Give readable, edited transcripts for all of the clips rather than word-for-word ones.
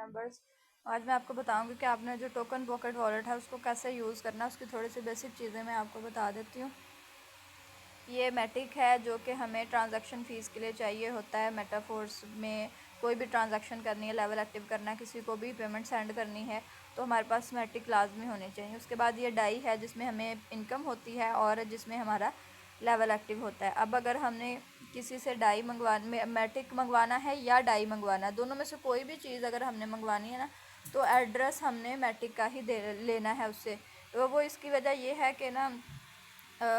Members, आज मैं आपको बताऊंगी कि आपने जो टोकन पॉकेट वॉलेट है उसको कैसे यूज़ करना है। उसकी थोड़ी सी बेसिक चीज़ें मैं आपको बता देती हूँ। ये मैटिक है जो कि हमें ट्रांजैक्शन फ़ीस के लिए चाहिए होता है। मेटाफोर्स में कोई भी ट्रांजैक्शन करनी है, लेवल एक्टिव करना है, किसी को भी पेमेंट सेंड करनी है तो हमारे पास मैटिक लाजमी होने चाहिए। उसके बाद ये डाई है जिसमें हमें इनकम होती है और जिसमें हमारा लेवल एक्टिव होता है। अब अगर हमने किसी से डाई मैटिक मंगवाना है या डाई मंगवाना है, दोनों में से कोई भी चीज़ अगर हमने मंगवानी है ना, तो एड्रेस हमने मैटिक का ही दे लेना है उससे। तो वो इसकी वजह ये है कि ना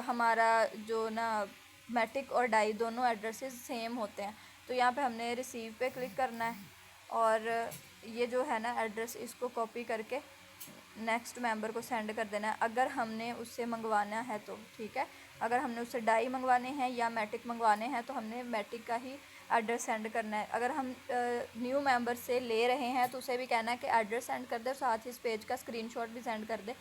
हमारा जो ना मैटिक और डाई दोनों एड्रेसेस सेम होते हैं। तो यहाँ पे हमने रिसीव पे क्लिक करना है और ये जो है ना एड्रेस, इसको कॉपी करके नेक्स्ट मेंबर को सेंड कर देना है अगर हमने उससे मंगवाना है तो। ठीक है, अगर हमने उससे डाई मंगवाने हैं या मैटिक मंगवाने हैं तो हमने मैटिक का ही एड्रेस सेंड करना है। अगर हम न्यू मेंबर से ले रहे हैं तो उसे भी कहना है कि एड्रेस सेंड कर दे और साथ ही इस पेज का स्क्रीनशॉट भी सेंड कर दे,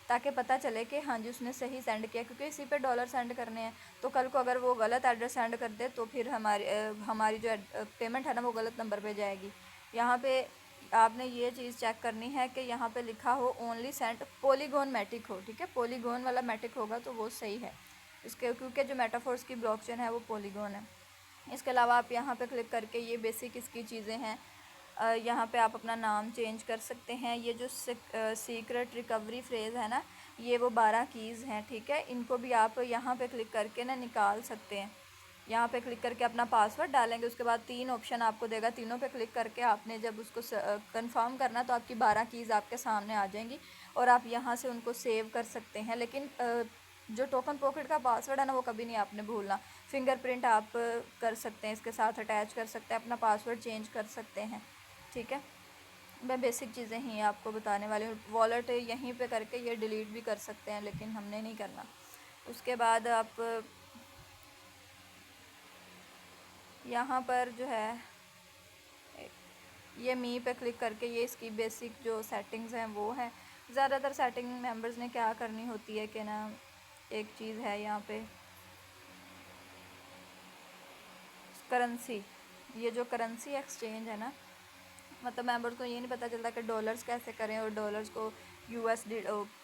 ताकि पता चले कि हाँ जी उसने सही सेंड किया, क्योंकि इसी पे डॉलर सेंड करने हैं। तो कल को अगर वो गलत एड्रेस सेंड कर दे तो फिर हमारी जो पेमेंट है ना वो गलत नंबर पे जाएगी। यहाँ पे आपने ये चीज़ चेक करनी है कि यहाँ पे लिखा हो ओनली सेंड पॉलीगॉन मैटिक हो। ठीक है, पॉलीगॉन वाला मैटिक होगा तो वो सही है इसके, क्योंकि जो मेटाफोर्स की ब्लॉकचेन है वो पॉलीगॉन है। इसके अलावा आप यहाँ पे क्लिक करके ये बेसिक इसकी चीज़ें हैं। यहाँ पे आप अपना नाम चेंज कर सकते हैं। ये जो सीक्रेट रिकवरी फ्रेज़ है ना, ये वो 12 कीज़ हैं। ठीक है, इनको भी आप यहाँ पे क्लिक करके ना निकाल सकते हैं। यहाँ पे क्लिक करके अपना पासवर्ड डालेंगे, उसके बाद 3 ऑप्शन आपको देगा, तीनों पे क्लिक करके आपने जब उसको कंफर्म करना तो आपकी 12 कीज़ आपके सामने आ जाएंगी और आप यहाँ से उनको सेव कर सकते हैं। लेकिन जो टोकन पॉकेट का पासवर्ड है ना वो कभी नहीं आपने भूलना। फिंगरप्रिंट आप कर सकते हैं, इसके साथ अटैच कर सकते हैं, अपना पासवर्ड चेंज कर सकते हैं। ठीक है, मैं बेसिक चीज़ें ही आपको बताने वाली हूँ। वॉलेट यहीं पे करके ये डिलीट भी कर सकते हैं लेकिन हमने नहीं करना। उसके बाद आप यहाँ पर जो है ये मी पे क्लिक करके ये इसकी बेसिक जो सेटिंग्स हैं वो हैं। ज़्यादातर सेटिंग मेंबर्स ने क्या करनी होती है कि ना, एक चीज़ है यहाँ पे करेंसी, ये जो करेंसी एक्सचेंज है ना, मतलब मेंबर्स को ये नहीं पता चलता कि डॉलर्स कैसे करें और डॉलर्स को यूएसडी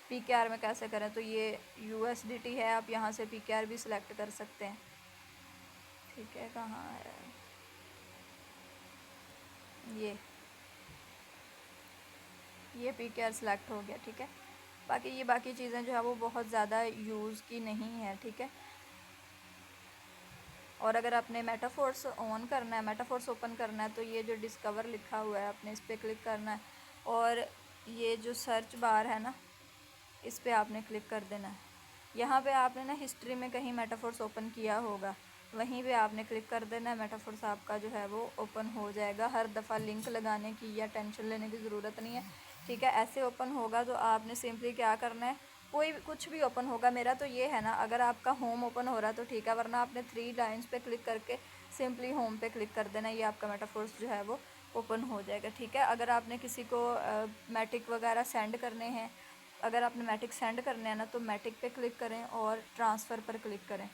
पीकेआर में कैसे करें। तो ये यूएसडीटी है, आप यहाँ से पीकेआर भी सिलेक्ट कर सकते हैं। ठीक है, कहाँ है ये पीकेआर सिलेक्ट हो गया। ठीक है, बाकी ये बाकी चीज़ें जो है वो बहुत ज़्यादा यूज़ की नहीं है। ठीक है, और अगर आपने मेटाफोर्स ऑन करना है, मेटाफोर्स ओपन करना है, तो ये जो डिस्कवर लिखा हुआ है आपने इस पर क्लिक करना है और ये जो सर्च बार है ना इस पर आपने क्लिक कर देना है। यहाँ पे आपने ना हिस्ट्री में कहीं मेटाफोर्स ओपन किया होगा, वहीं पे आपने क्लिक कर देना है। मेटाफोर्स आपका जो है वो ओपन हो जाएगा। हर दफ़ा लिंक लगाने की या टेंशन लेने की ज़रूरत नहीं है। ठीक है, ऐसे ओपन होगा तो आपने सिंपली क्या करना है, कोई कुछ भी ओपन होगा। मेरा तो ये है ना, अगर आपका होम ओपन हो रहा है तो ठीक है, वरना आपने 3 लाइन्स पे क्लिक करके सिंपली होम पे क्लिक कर देना, ये आपका मेटाफोर्स जो है वो ओपन हो जाएगा। ठीक है, अगर आपने किसी को मैटिक वगैरह सेंड करने हैं, अगर आपने मैटिक सेंड करने हैं ना तो मैटिक पे क्लिक करें और ट्रांसफ़र पर क्लिक करें।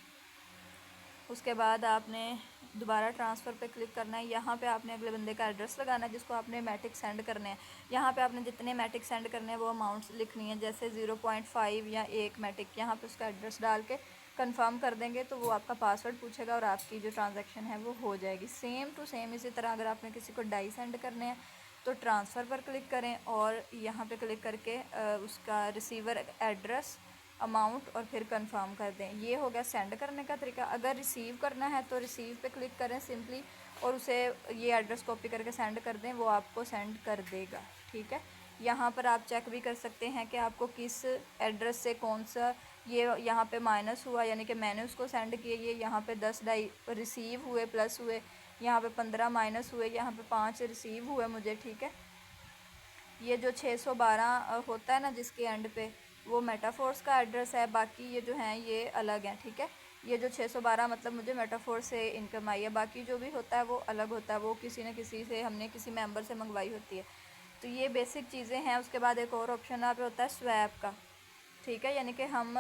उसके बाद आपने दोबारा ट्रांसफ़र पे क्लिक करना है। यहाँ पे आपने अगले बंदे का एड्रेस लगाना है जिसको आपने मैटिक सेंड करने हैं। यहाँ पे आपने जितने मैटिक सेंड करने हैं वो अमाउंट्स लिखनी है, जैसे 0.5 या 1 मैटिक। यहाँ पे उसका एड्रेस डाल के कंफर्म कर देंगे तो वो आपका पासवर्ड पूछेगा और आपकी जो ट्रांजैक्शन है वो हो जाएगी। सेम टू सेम इसी तरह अगर आपने किसी को डाई सेंड करने हैं तो ट्रांसफ़र पर क्लिक करें और यहाँ पे क्लिक करके उसका रिसीवर एड्रेस, अमाउंट और फिर कंफर्म कर दें। ये हो गया सेंड करने का तरीका। अगर रिसीव करना है तो रिसीव पे क्लिक करें सिंपली और उसे ये एड्रेस कॉपी करके सेंड कर दें, वो आपको सेंड कर देगा। ठीक है, यहाँ पर आप चेक भी कर सकते हैं कि आपको किस एड्रेस से कौन सा, ये यहाँ पे माइनस हुआ यानी कि मैंने उसको सेंड किए, ये यहाँ पे 10 डाई रिसीव हुए प्लस हुए, यहाँ पे 15 माइनस हुए, यहाँ पे 5 रिसीव हुए मुझे। ठीक है, ये जो 612 होता है ना जिसके एंड पे, वो मेटाफोर्स का एड्रेस है, बाकी ये जो हैं ये अलग हैं। ठीक है, ये जो 612 मतलब मुझे मेटाफोर से इनकम आई है, बाकी जो भी होता है वो अलग होता है, वो किसी न किसी से हमने किसी मेंबर से मंगवाई होती है। तो ये बेसिक चीज़ें हैं। उसके बाद एक और ऑप्शन यहाँ पे होता है स्वैप का। ठीक है, यानी कि हम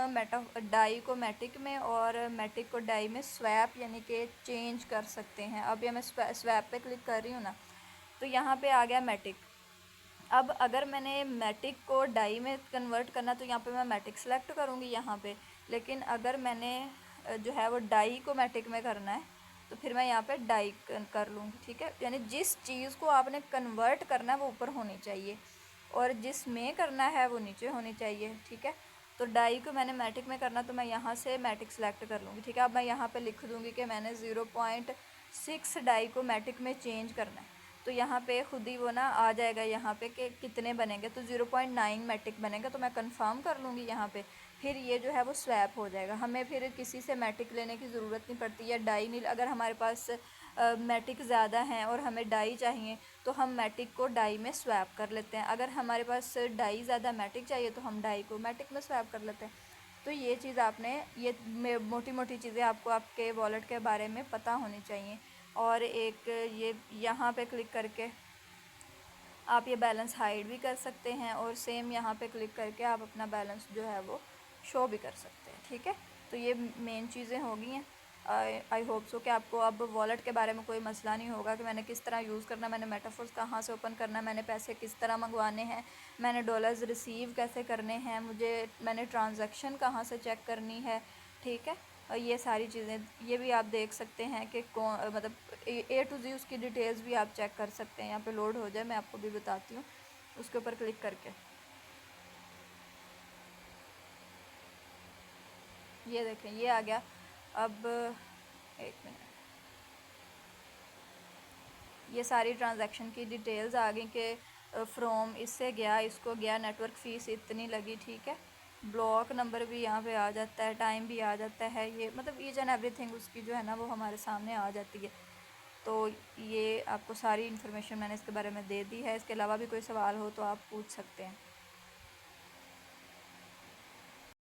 डाई को मैटिक में और मैटिक को डाई में स्वैप यानी कि चेंज कर सकते हैं। अब ये मैं स्वैप पे क्लिक कर रही हूँ ना, तो यहाँ पे आ गया मैटिक। अब अगर मैंने मैटिक को डाई में कन्वर्ट करना तो यहाँ पे मैं मैटिक सेलेक्ट करूँगी यहाँ पे। लेकिन अगर मैंने जो है वो डाई को मैटिक में करना है तो फिर मैं यहाँ पे डाई कर लूँगी, ठीक है। यानी जिस चीज़ को आपने कन्वर्ट करना है वो ऊपर होनी चाहिए और जिसमें करना है वो नीचे होनी चाहिए, ठीक है। तो डाई को मैंने मैटिक में करना तो मैं यहाँ से मैटिक सेलेक्ट कर लूँगी, ठीक है। अब मैं यहाँ पे लिख दूँगी कि मैंने 0.6 डाई को मैटिक में चेंज करना है। तो यहाँ पे खुद ही वो ना आ जाएगा यहाँ पे कि कितने बनेंगे, तो 0.9 मैटिक बनेगा। तो मैं कंफर्म कर लूँगी यहाँ पे, फिर ये जो है वो स्वैप हो जाएगा। हमें फिर किसी से मैटिक लेने की ज़रूरत नहीं पड़ती या डाई नहीं। अगर हमारे पास मैटिक ज़्यादा हैं और हमें डाई चाहिए तो हम मैटिक को डाई में स्वैप कर लेते हैं। अगर हमारे पास डाई ज़्यादा मैटिक चाहिए तो हम डाई को मैटिक में स्वैप कर लेते हैं। तो ये चीज़ आपने, ये मोटी मोटी चीज़ें आपको आपके वॉलेट के बारे में पता होनी चाहिए। और एक ये यहाँ पे क्लिक करके आप ये बैलेंस हाइड भी कर सकते हैं और सेम यहाँ पे क्लिक करके आप अपना बैलेंस जो है वो शो भी कर सकते हैं, ठीक है। तो ये मेन चीज़ें हो गई हैं। आई होप सो कि आपको अब वॉलेट के बारे में कोई मसला नहीं होगा कि मैंने किस तरह यूज़ करना, मैंने मेटाफोर्स कहाँ से ओपन करना है, मैंने पैसे किस तरह मंगवाने हैं, मैंने डॉलर्स रिसीव कैसे करने हैं, मैंने ट्रांजैक्शन कहाँ से चेक करनी है, ठीक है। और ये सारी चीज़ें ये भी आप देख सकते हैं कि कौन मतलब A to Z उसकी डिटेल्स भी आप चेक कर सकते हैं। यहाँ पे लोड हो जाए मैं आपको भी बताती हूँ, उसके ऊपर क्लिक करके ये देखें ये आ गया। अब एक मिनट, ये सारी ट्रांजैक्शन की डिटेल्स आ गई कि फ्रॉम इससे गया, इसको गया, नेटवर्क फ़ीस इतनी लगी, ठीक है। ब्लॉक नंबर भी यहाँ पे आ जाता है, टाइम भी आ जाता है, ये मतलब ईच एंड एवरीथिंग उसकी जो है ना वो हमारे सामने आ जाती है। तो ये आपको सारी इन्फॉर्मेशन मैंने इसके बारे में दे दी है। इसके अलावा भी कोई सवाल हो तो आप पूछ सकते हैं।